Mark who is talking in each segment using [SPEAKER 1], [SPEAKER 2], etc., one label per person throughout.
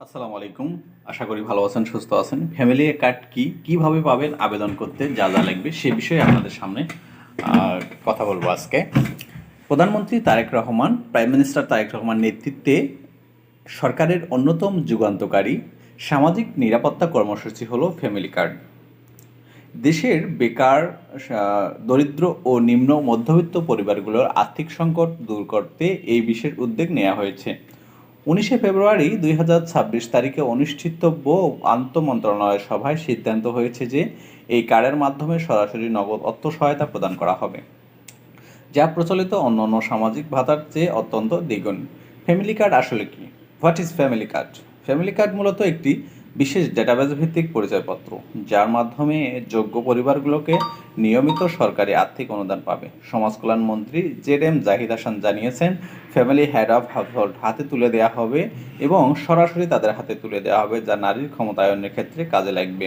[SPEAKER 1] আসসালামু আলাইকুম। আশা করি ভালো আছেন, সুস্থ আছেন। ফ্যামিলি কার্ড কি, কিভাবে পাবেন, আবেদন করতে যা যা লাগবে সে বিষয়ে আপনাদের সামনে কথা বলবো আজকে। প্রধানমন্ত্রী তারেক রহমান, প্রাইম মিনিস্টার তারেক রহমান নেতৃত্বে সরকারের অন্যতম যুগান্তকারী সামাজিক নিরাপত্তা কর্মসূচি হলো ফ্যামিলি কার্ড। দেশের বেকার, দরিদ্র ও নিম্ন মধ্যবিত্ত পরিবারগুলোর আর্থিক সংকট দূর করতে এই বিশেষ উদ্যোগ নেওয়া হয়েছে। 19শে ফেব্রুয়ারি 2026 তারিখে অনুষ্ঠিতব্য আন্তঃমন্ত্রণালয় সভায় সিদ্ধান্ত হয়েছে যে এই কার্ডের মাধ্যমে সরাসরি নগদ অর্থ সহায়তা প্রদান করা হবে, যা প্রচলিত অন্যান্য সামাজিক ভাতার চেয়ে অত্যন্ত দ্বিগুণ। ফ্যামিলি কার্ড আসলে কি? What is family card? Family card মূলত একটি বিশেষ ডেটাবেস ভিত্তিক পরিচয়পত্র, যার মাধ্যমে যোগ্য পরিবারগুলোকে নিয়মিত সরকারি আর্থিক অনুদান পাবে। সমাজ কল্যাণ মন্ত্রী জেড জাহিদ হাসান জানিয়েছেন, ফ্যামিলি হেড অফ হাউসহোল্ড হাতে তুলে দেওয়া হবে এবং সরাসরি তাদের হাতে তুলে দেওয়া হবে, যা নারীর ক্ষমতায়নের ক্ষেত্রে কাজে লাগবে,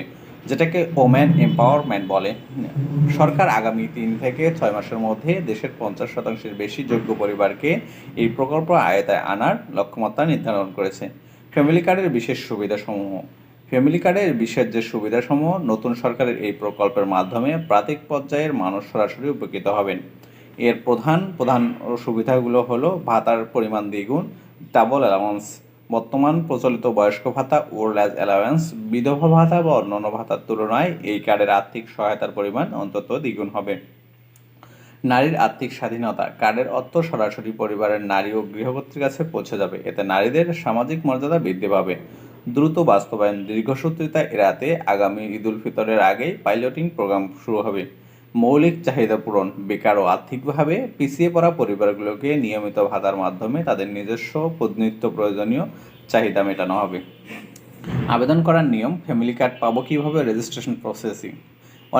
[SPEAKER 1] যেটাকে ওমেন এম্পাওয়ারমেন্ট বলে। সরকার আগামী 3 থেকে 6 মাসের মধ্যে দেশের 50% বেশি যোগ্য পরিবারকে এই প্রকল্প আয়তায় আনার লক্ষ্যমাত্রা নির্ধারণ করেছে। ফ্যামিলি কার্ডের বিশেষ সুবিধাসমূহ। ফ্যামিলি কার্ডের বিশেষ যে সুবিধাসমূহ, নতুন সরকারের এই প্রকল্পের মাধ্যমে প্রান্তিক পর্যায়ের মানুষ সরাসরি উপকৃত হবেন। এর প্রধান প্রধান সুবিধাগুলো হলো ভাতার পরিমাণ দ্বিগুণ, ডাবল অ্যালাউন্স, বর্তমান প্রচলিত বয়স্ক ভাতা, ওল্ড এজ অ্যালাওয়েন্স, বিধবা ভাতা বা অন্যান্য ভাতার তুলনায় এই কার্ডের আর্থিক সহায়তার পরিমাণ অন্তত দ্বিগুণ হবে। নারীর আর্থিক স্বাধীনতা। কার্ডের অর্থ সরাসরি পরিবারের নারী ও গৃহকর্ত্রীর কাছে পৌঁছে যাবে, এতে নারীদের সামাজিক মর্যাদা বৃদ্ধি পাবে। দ্রুত বাস্তবায়ন। দীর্ঘসূত্রিতা এড়াতে আগামী ঈদ উল ফিতরের আগেই পাইলটিং প্রোগ্রাম শুরু হবে। মৌলিক চাহিদা পূরণ। বেকার ও আর্থিকভাবে পিছিয়ে পড়া পরিবারগুলোকে নিয়মিত ভাতার মাধ্যমে তাদের নিজস্ব নিত্য প্রয়োজনীয় চাহিদা মেটানো হবে। আবেদন করার নিয়ম। ফ্যামিলি কার্ড পাবো কিভাবে, রেজিস্ট্রেশন প্রসেসিং।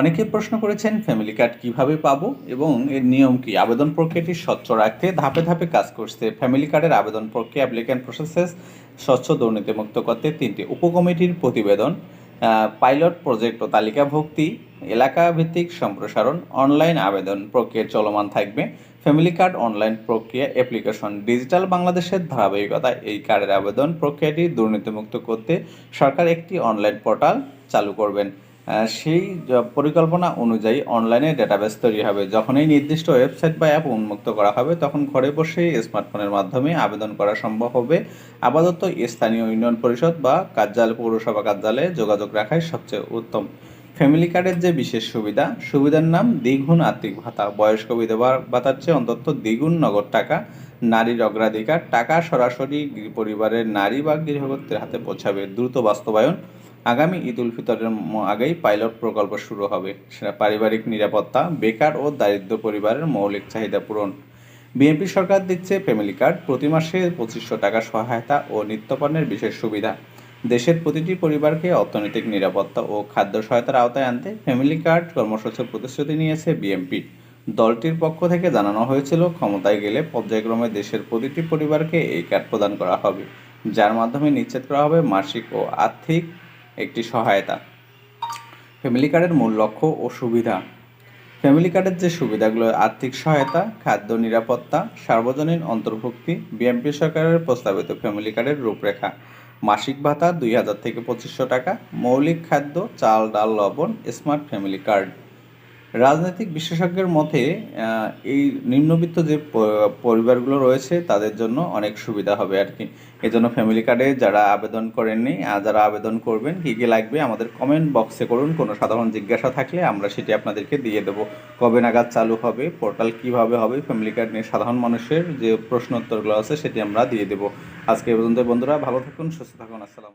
[SPEAKER 1] অনেকে প্রশ্ন করেছেন ফ্যামিলি কার্ড কিভাবে পাবো এবং এর নিয়ম কি। আবেদন প্রক্রিয়াটি স্বচ্ছ রাখতে ধাপে ধাপে কাজ করছে। ফ্যামিলি কার্ডের আবেদন প্রক্রিয়া, অ্যাপ্লিক্যান্ট প্রসেসেস স্বচ্ছ, দুর্নীতিমুক্ত করতে 3টি উপকমিটির প্রতিবেদন, পাইলট প্রজেক্ট ও তালিকাভুক্তি, এলাকা ভিত্তিক সম্প্রসারণ, অনলাইন আবেদন প্রক্রিয়া চলমান থাকবে। ফ্যামিলি কার্ড অনলাইন প্রক্রিয়া অ্যাপ্লিকেশন ডিজিটাল বাংলাদেশের ধারাবাহিকতায় এই কার্ডের আবেদন প্রক্রিয়াটি দুর্নীতিমুক্ত করতে সরকার একটি অনলাইন পোর্টাল চালু করবেন। সেই পরিকল্পনা অনুযায়ী অনলাইনে ডেটাবেস তৈরি হবে। যখন এই নির্দিষ্ট ওয়েবসাইট বা অ্যাপ উন্মুক্ত করা হবে, তখন ঘরে বসেই স্মার্টফোনের মাধ্যমে আবেদন করা সম্ভব হবে। আপাতত স্থানীয় ইউনিয়ন পরিষদ বা কার্যালয়, পৌরসভা কার্যালয়ে যোগাযোগ রাখাই সবচেয়ে উত্তম। ফ্যামিলি কার্ডের যে বিশেষ সুবিধার নাম দ্বিগুণ আর্থিক ভাতা, বয়স্ক বিধবা ভাতার চেয়ে অন্তত দ্বিগুণ নগদ টাকা, নারীর অগ্রাধিকার, টাকা সরাসরি পরিবারের নারী বা গৃহকর্ত্রীর হাতে পৌঁছাবে। দ্রুত বাস্তবায়ন। আগামী ঈদ উল ফিতরের আগেই পাইলট প্রকল্প শুরু হবে। সেটা পারিবারিক নিরাপত্তা, বেকার ও দারিদ্র পরিবারের মৌলিক চাহিদা পূরণ। বিএনপি সরকার দিচ্ছে ফ্যামিলি কার্ড, প্রতি মাসে 2500 টাকা সহায়তা ও নিত্যপণ্যের বিশেষ সুবিধা। দেশের প্রতিটি পরিবারকে অর্থনৈতিক নিরাপত্তা ও খাদ্য সহায়তার আওতায় আনতে ফ্যামিলি কার্ড কর্মসূচির প্রতিশ্রুতি নিয়েছে বিএনপি। দলটির পক্ষ থেকে জানানো হয়েছিল, ক্ষমতায় গেলে পর্যায়ক্রমে দেশের প্রতিটি পরিবারকে এই কার্ড প্রদান করা হবে, যার মাধ্যমে নিশ্চিত করা হবে মাসিক ও আর্থিক একটি সহায়তা। ফ্যামিলি কার্ডের মূল লক্ষ্য ও সুবিধা। ফ্যামিলি কার্ডের যে সুবিধাগুলো: আর্থিক সহায়তা, খাদ্য নিরাপত্তা, সার্বজনীন অন্তর্ভুক্তি। বিএনপি সরকারের প্রস্তাবিত ফ্যামিলি কার্ডের রূপরেখা: মাসিক ভাতা 2000 থেকে 2500 টাকা, মৌলিক খাদ্য, চাল, ডাল, লবণ, স্মার্ট ফ্যামিলি কার্ড। রাজনৈতিক বিশেষজ্ঞের মতে এই নিম্নবিত্ত যে পরিবারগুলো রয়েছে তাদের জন্য অনেক সুবিধা হবে আর কি। এজন্য ফ্যামিলি কার্ডে যারা আবেদন করেননি, যারা আবেদন করবেন, কী কী লাগবে আমাদের কমেন্ট বক্সে করুন। কোনো সাধারণ জিজ্ঞাসা থাকলে আমরা সেটি আপনাদেরকে দিয়ে দেবো। কবে নাগাদ চালু হবে, পোর্টাল কিভাবে হবে, ফ্যামিলি কার্ড নিয়ে সাধারণ মানুষের যে প্রশ্ন উত্তরগুলো আছে সেটি আমরা দিয়ে দেবো। আজকে এই পর্যন্ত বন্ধুরা, ভালো থাকুন, সুস্থ থাকুন, আসসালাম।